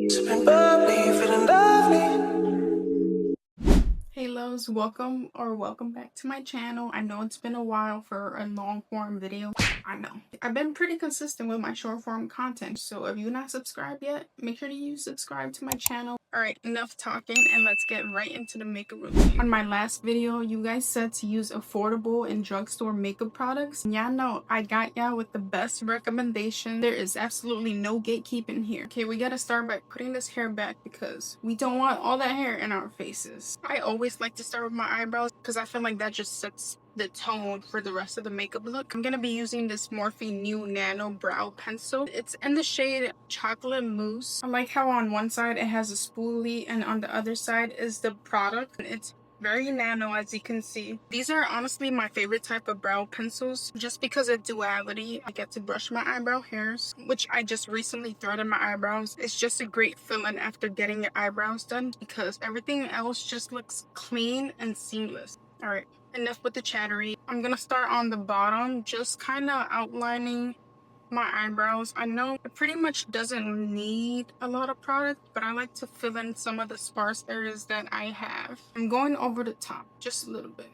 Sipping bubbly, feeling lovely. Hey loves, welcome back to my channel. I know it's been a while for a long form video. I know. I've been pretty consistent with my short form content, so if you're not subscribed yet, make sure you subscribe to my channel. Alright, enough talking and let's get right into the makeup routine. On my last video, you guys said to use affordable and drugstore makeup products. Yeah, no, I got y'all with the best recommendation. There is absolutely no gatekeeping here. Okay, we gotta start by putting this hair back because we don't want all that hair in our faces. I always like to start with my eyebrows because I feel like that just sets the tone for the rest of the makeup look. I'm gonna be using this Morphe New Nano Brow Pencil. It's in the shade Chocolate Mousse. I like how on one side it has a spoolie and on the other side is the product. It's very nano, as you can see. These are honestly my favorite type of brow pencils just because of duality. I get to brush my eyebrow hairs, which I just recently threaded my eyebrows. It's just a great feeling after getting your eyebrows done because everything else just looks clean and seamless. Alright, enough with the chattery. I'm gonna start on the bottom, just kind of outlining my eyebrows. I know it pretty much doesn't need a lot of product, but I like to fill in some of the sparse areas that I have. I'm going over the top just a little bit.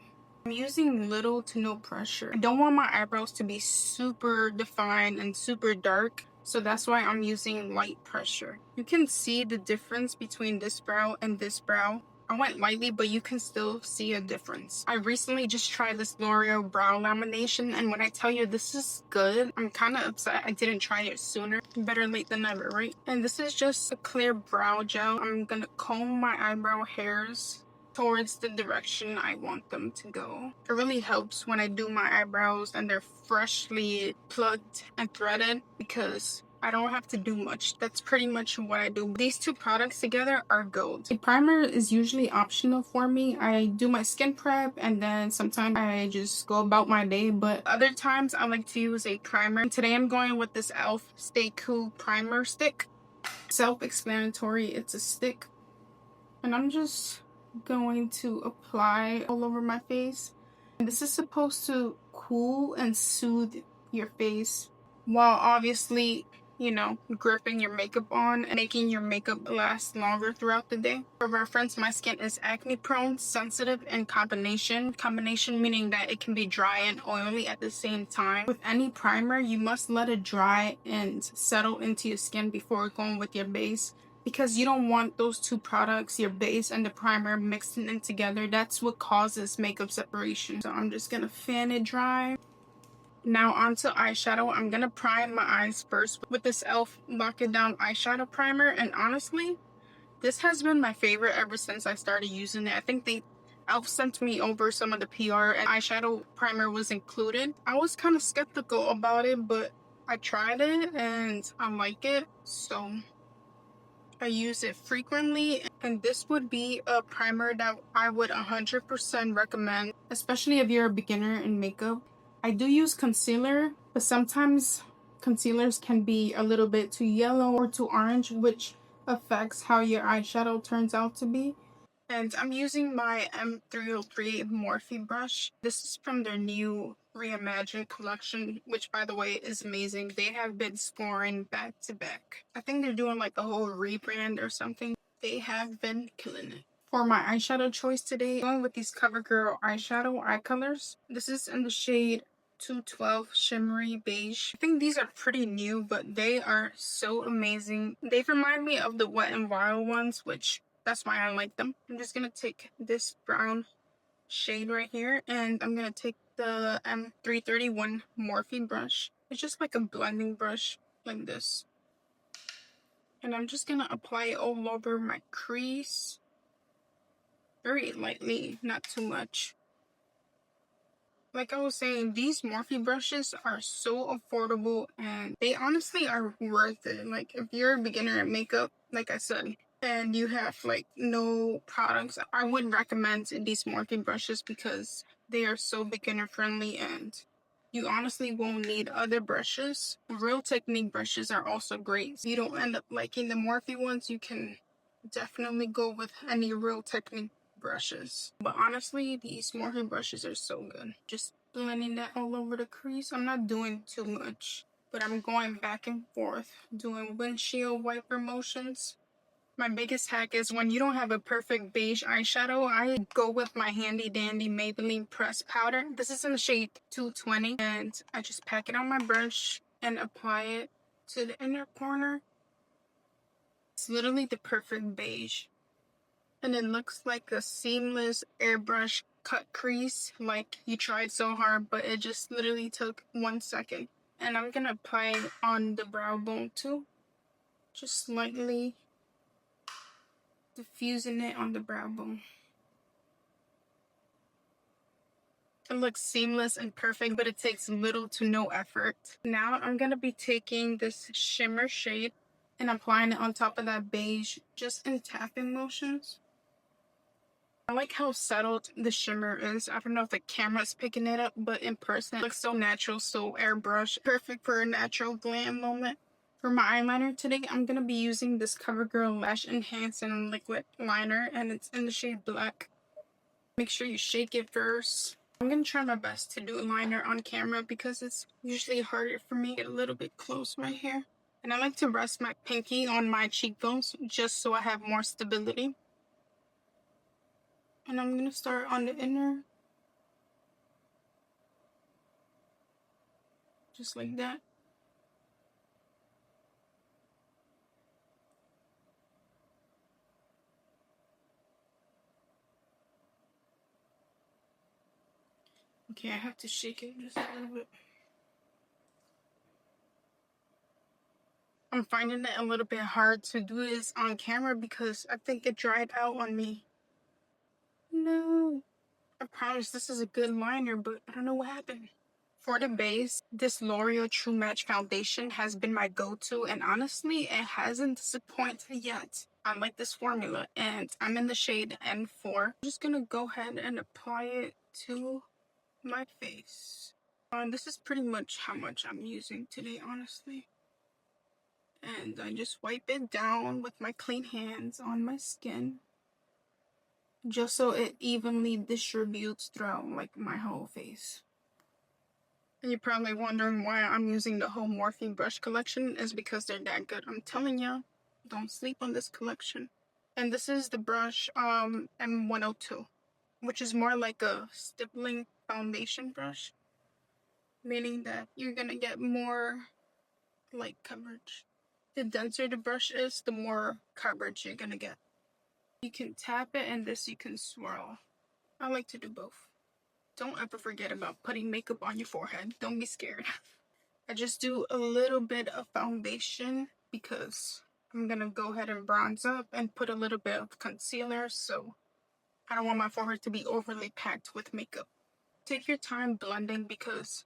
I'm using little to no pressure. I don't want my eyebrows to be super defined and super dark, so that's why I'm using light pressure. You can see the difference between this brow and this brow. I went lightly, but you can still see a difference. I recently just tried this L'Oreal brow lamination, and when I tell you this is good, I'm kind of upset I didn't try it sooner. Better late than never, right? And this is just a clear brow gel. I'm gonna comb my eyebrow hairs towards the direction I want them to go. It really helps when I do my eyebrows and they're freshly plucked and threaded because I don't have to do much. That's pretty much what I do. These two products together are gold. A primer is usually optional for me. I do my skin prep and then sometimes I just go about my day, but other times I like to use a primer. Today I'm going with this e.l.f. Stay Cool Primer Stick. Self-explanatory, it's a stick. And I'm just going to apply all over my face. And this is supposed to cool and soothe your face while obviously, you know, gripping your makeup on and making your makeup last longer throughout the day. For reference, my skin is acne prone, sensitive, and combination. Combination meaning that it can be dry and oily at the same time. With any primer, you must let it dry and settle into your skin before going with your base, because you don't want those two products, your base and the primer, mixing in together. That's what causes makeup separation. So I'm just gonna fan it dry. Now onto eyeshadow. I'm gonna prime my eyes first with this e.l.f. Lock It Down eyeshadow primer, and honestly, this has been my favorite ever since I started using it. I think e.l.f. sent me over some of the PR and eyeshadow primer was included. I was kind of skeptical about it, but I tried it and I like it, so I use it frequently, and this would be a primer that I would 100% recommend, especially if you're a beginner in makeup. I do use concealer, but sometimes concealers can be a little bit too yellow or too orange, which affects how your eyeshadow turns out to be. And I'm using my M303 Morphe brush. This is from their new Reimagined collection, which by the way is amazing. They have been scoring back to back. I think they're doing like a whole rebrand or something. They have been killing it. For my eyeshadow choice today, I'm going with these CoverGirl eyeshadow eye colors. This is in the shade 212 Shimmery Beige. I think these are pretty new, but they are so amazing. They remind me of the Wet n Wild ones, which that's why I like them. I'm just gonna take this brown shade right here, and I'm gonna take the M331 Morphe brush. It's just like a blending brush, like this. And I'm just gonna apply it all over my crease. Very lightly, not too much. Like I was saying, these Morphe brushes are so affordable and they honestly are worth it. Like if you're a beginner at makeup, like I said, and you have like no products, I would recommend these Morphe brushes because they are so beginner friendly and you honestly won't need other brushes. Real Technique brushes are also great. If you don't end up liking the Morphe ones, you can definitely go with any Real Technique brushes. But honestly, these Morphe brushes are so good. Just blending that all over the crease. I'm not doing too much, but I'm going back and forth doing windshield wiper motions. My biggest hack is when you don't have a perfect beige eyeshadow, I go with my handy dandy Maybelline pressed powder. This is in the shade 220, and I just pack it on my brush and apply it to the inner corner. It's literally the perfect beige. And it looks like a seamless airbrush cut crease, like you tried so hard, but it just literally took 1 second. And I'm gonna apply it on the brow bone too. Just lightly diffusing it on the brow bone. It looks seamless and perfect, but it takes little to no effort. Now I'm gonna be taking this shimmer shade and applying it on top of that beige, just in tapping motions. I like how settled the shimmer is. I don't know if the camera's picking it up, but in person it looks so natural, so airbrush. Perfect for a natural glam moment. For my eyeliner today, I'm going to be using this CoverGirl Lash Enhancing Liquid Liner, and it's in the shade Black. Make sure you shake it first. I'm going to try my best to do a liner on camera because it's usually harder for me to get a little bit close right here. And I like to rest my pinky on my cheekbones just so I have more stability. And I'm going to start on the inner. Just like that. Okay, I have to shake it just a little bit. I'm finding it a little bit hard to do this on camera because I think it dried out on me. No. I promise this is a good liner, but I don't know what happened. For the base, this L'Oreal True Match foundation has been my go-to, and honestly, it hasn't disappointed yet. I like this formula, and I'm in the shade N4. I'm just gonna go ahead and apply it to my face. This is pretty much how much I'm using today, honestly. And I just wipe it down with my clean hands on my skin, just so it evenly distributes throughout like my whole face. And you're probably wondering why I'm using the whole Morphe brush collection. Is because they're that good. I'm telling you, don't sleep on this collection. And this is the brush M102, which is more like a stippling foundation brush, meaning that you're gonna get more light coverage. The denser the brush is, the more coverage you're gonna get. You can tap it, and this you can swirl. I like to do both. Don't ever forget about putting makeup on your forehead. Don't be scared. I just do a little bit of foundation because I'm gonna go ahead and bronze up and put a little bit of concealer, so I don't want my forehead to be overly packed with makeup. Take your time blending because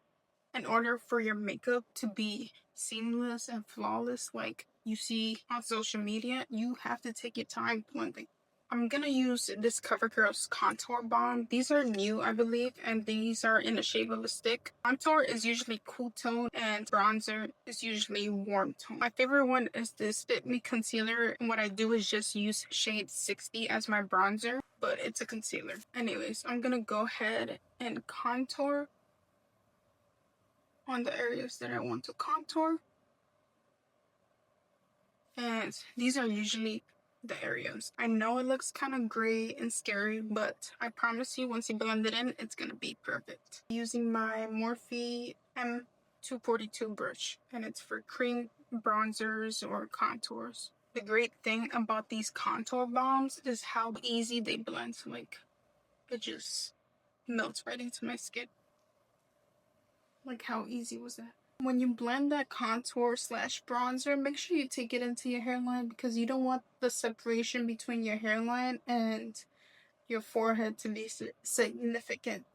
in order for your makeup to be seamless and flawless like you see on social media, you have to take your time blending. I'm gonna use this CoverGirl's Contour Balm. These are new, I believe, and these are in the shape of a stick. Contour is usually cool tone, and bronzer is usually warm tone. My favorite one is this Fit Me Concealer, and what I do is just use shade 60 as my bronzer, but it's a concealer. Anyways, I'm gonna go ahead and contour on the areas that I want to contour. And these are usually the areas. I know it looks kind of gray and scary, but I promise you once you blend it in, it's gonna be perfect. Using my Morphe M242 brush, and it's for cream bronzers or contours. The great thing about these contour balms is how easy they blend. Like, it just melts right into my skin. Like, how easy was that? When you blend that contour slash bronzer, make sure you take it into your hairline because you don't want the separation between your hairline and your forehead to be significant.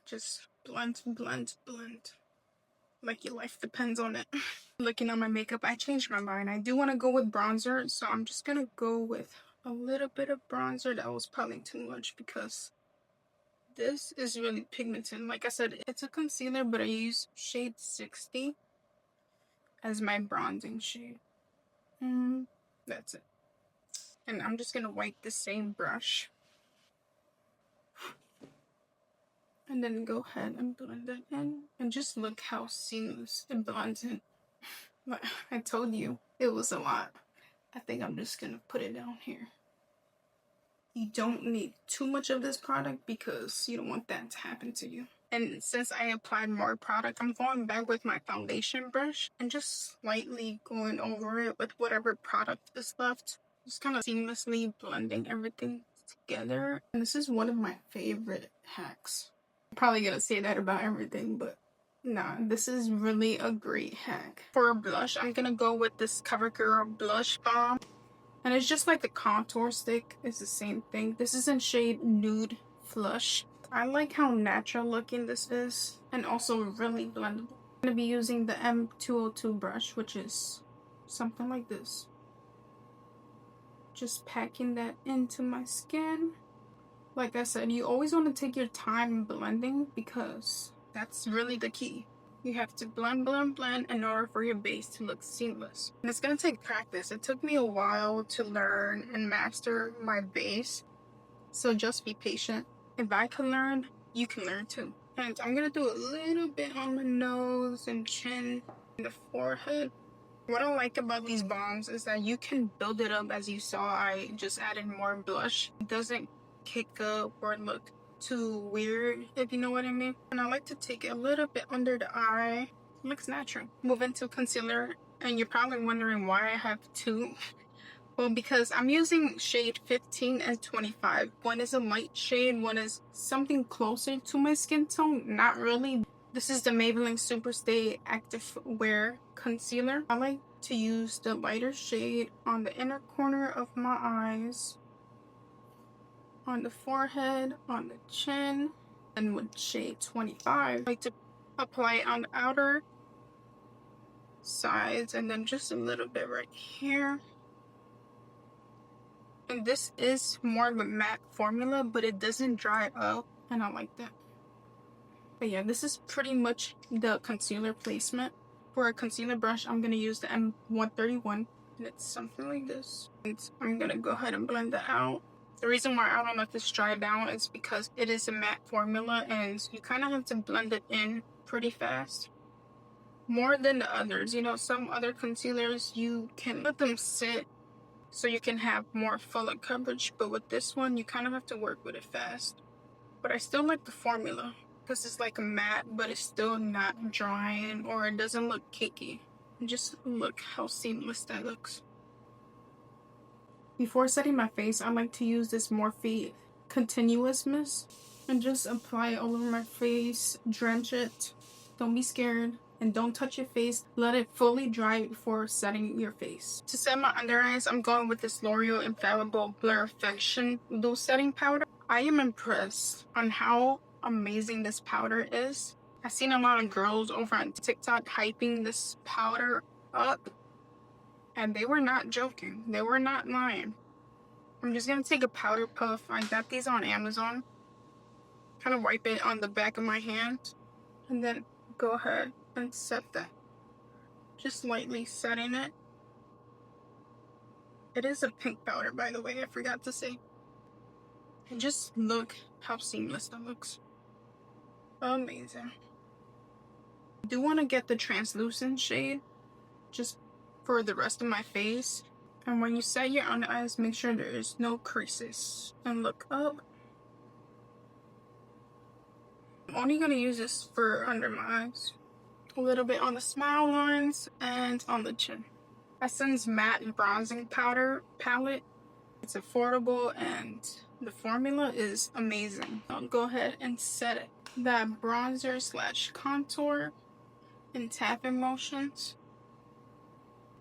Just blend, blend, blend. Like your life depends on it. Looking at my makeup, I changed my mind. I do want to go with bronzer, so I'm just gonna go with a little bit of bronzer. That was probably too much because this is really pigmented. Like I said, it's a concealer, but I use shade 60 as my bronzing shade. That's it. And I'm just gonna wipe the same brush. And then go ahead and blend it in. And just look how seamless it blends in. But I told you, it was a lot. I think I'm just gonna put it down here. You don't need too much of this product because you don't want that to happen to you. And since I applied more product, I'm going back with my foundation brush and just slightly going over it with whatever product is left. Just kind of seamlessly blending everything together. And this is one of my favorite hacks. I'm probably gonna say that about everything, but nah, this is really a great hack. For a blush, I'm gonna go with this CoverGirl Blush Balm. And it's just like the contour stick. It's the same thing. This is in shade Nude Flush. I like how natural looking this is. And also really blendable. I'm going to be using the M202 brush, which is something like this. Just packing that into my skin. Like I said, you always want to take your time blending because that's really the key. You have to blend, blend, blend in order for your base to look seamless. And it's going to take practice. It took me a while to learn and master my base. So just be patient. If I can learn, you can learn too. And I'm going to do a little bit on my nose and chin and the forehead. What I like about these balms is that you can build it up. As you saw, I just added more blush. It doesn't kick up or look too weird, if you know what I mean. And I like to take it a little bit under the eye. It looks natural. Move into concealer, and you're probably wondering why I have two. Well, because I'm using shade 15 and 25. One is a light shade, one is something closer to my skin tone. Not really. This is the Maybelline Superstay Active Wear Concealer. I like to use the lighter shade on the inner corner of my eyes, on the forehead, on the chin, and with shade 25, I like to apply it on the outer sides and then just a little bit right here. And this is more of a matte formula, but it doesn't dry up, and I like that. But yeah, this is pretty much the concealer placement. For a concealer brush, I'm going to use the M131, and it's something like this. And I'm going to go ahead and blend that out. The reason why I don't let this dry down is because it is a matte formula and you kind of have to blend it in pretty fast. More than the others. You know, some other concealers, you can let them sit so you can have more fuller coverage. But with this one, you kind of have to work with it fast. But I still like the formula because it's like a matte, but it's still not drying or it doesn't look cakey. Just look how seamless that looks. Before setting my face, I like to use this Morphe Continuous Mist and just apply it all over my face, drench it. Don't be scared and don't touch your face. Let it fully dry before setting your face. To set my under eyes, I'm going with this L'Oreal Infallible Blurification Loose Setting Powder. I am impressed on how amazing this powder is. I've seen a lot of girls over on TikTok hyping this powder up. And they were not joking. They were not lying. I'm just going to take a powder puff. I got these on Amazon. Kind of wipe it on the back of my hand. And then go ahead and set that. Just lightly setting it. It is a pink powder, by the way. I forgot to say. And just look how seamless that looks. Amazing. I do want to get the translucent shade. Just for the rest of my face. And when you set your under eyes, make sure there is no creases. And look up. I'm only going to use this for under my eyes. A little bit on the smile lines and on the chin. Essence Matte Bronzing Powder Palette. It's affordable and the formula is amazing. I'll go ahead and set it. That bronzer slash contour in tapping motions.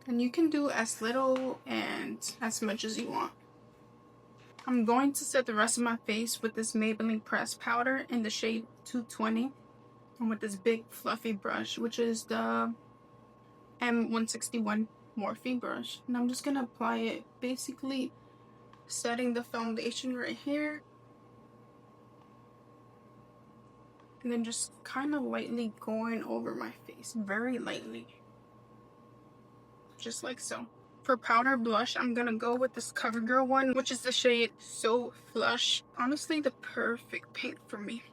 And you can do as little and as much as you want. I'm going to set the rest of my face with this Maybelline Pressed Powder in the shade 220. And with this big fluffy brush, which is the M161 Morphe brush. And I'm just going to apply it, basically setting the foundation right here. And then just kind of lightly going over my face, very lightly. Just like so. For powder blush, I'm gonna go with this CoverGirl one, which is the shade So Flush. Honestly, the perfect pink for me.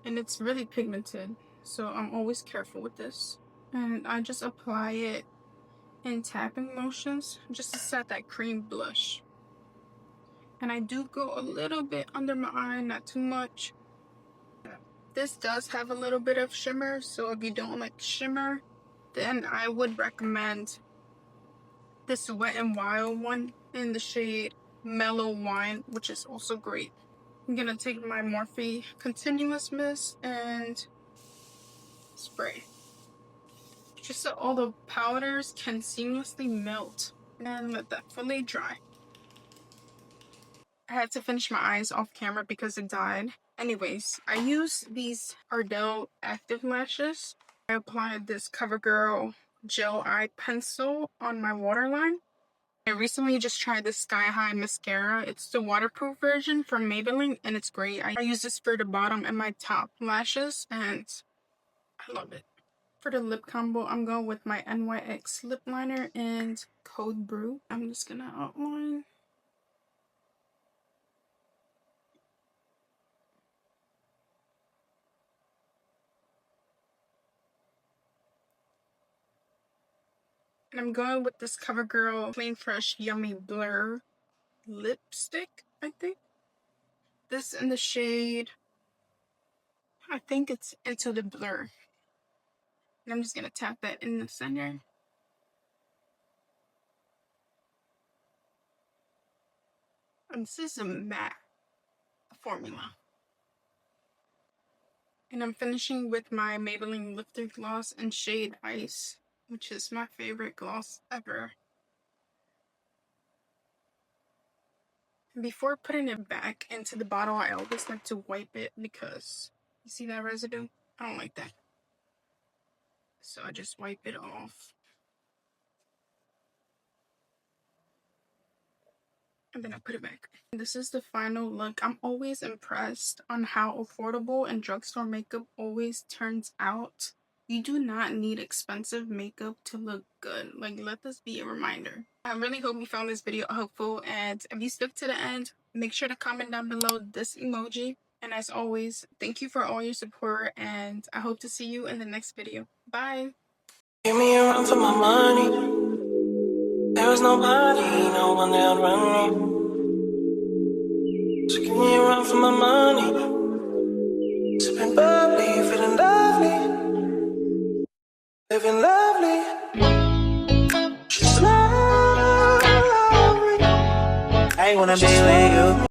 And it's really pigmented, so I'm always careful with this. And I just apply it in tapping motions just to set that cream blush. And I do go a little bit under my eye, not too much. This does have a little bit of shimmer, so if you don't like shimmer, then I would recommend this Wet n Wild one in the shade Mellow Wine, which is also great. I'm gonna take my Morphe Continuous Mist and spray, just so all the powders can seamlessly melt, and let that fully dry. I had to finish my eyes off camera because it died. Anyways, I use these Ardell Active Lashes. I applied this CoverGirl Gel Eye Pencil on my waterline. I recently just tried this Sky High Mascara. It's the waterproof version from Maybelline, and it's great. I use this for the bottom and my top lashes, and I love it. For the lip combo, I'm going with my NYX lip liner and Code Brew. I'm just gonna outline. And I'm going with this CoverGirl Plain Fresh Yummy Blur lipstick, I think. This in the shade, I think it's Into the Blur. And I'm just going to tap that in the center. And this is a matte formula. And I'm finishing with my Maybelline Lifter Gloss in shade Ice, which is my favorite gloss ever. Before putting it back into the bottle, I always like to wipe it because you see that residue? I don't like that. So I just wipe it off. And then I put it back. This is the final look. I'm always impressed on how affordable and drugstore makeup always turns out. You do not need expensive makeup to look good. Like, let this be a reminder. I really hope you found this video helpful, and if you stuck to the end, make sure to comment down below this emoji. And as always, thank you for all your support, and I hope to see you in the next video. Bye! Give me a run for my money. There was nobody, no one that outrun me. So give me a run for my money. Sipping bubbly, feeling lovely, living lovely. She's lovely. I wanna be with you.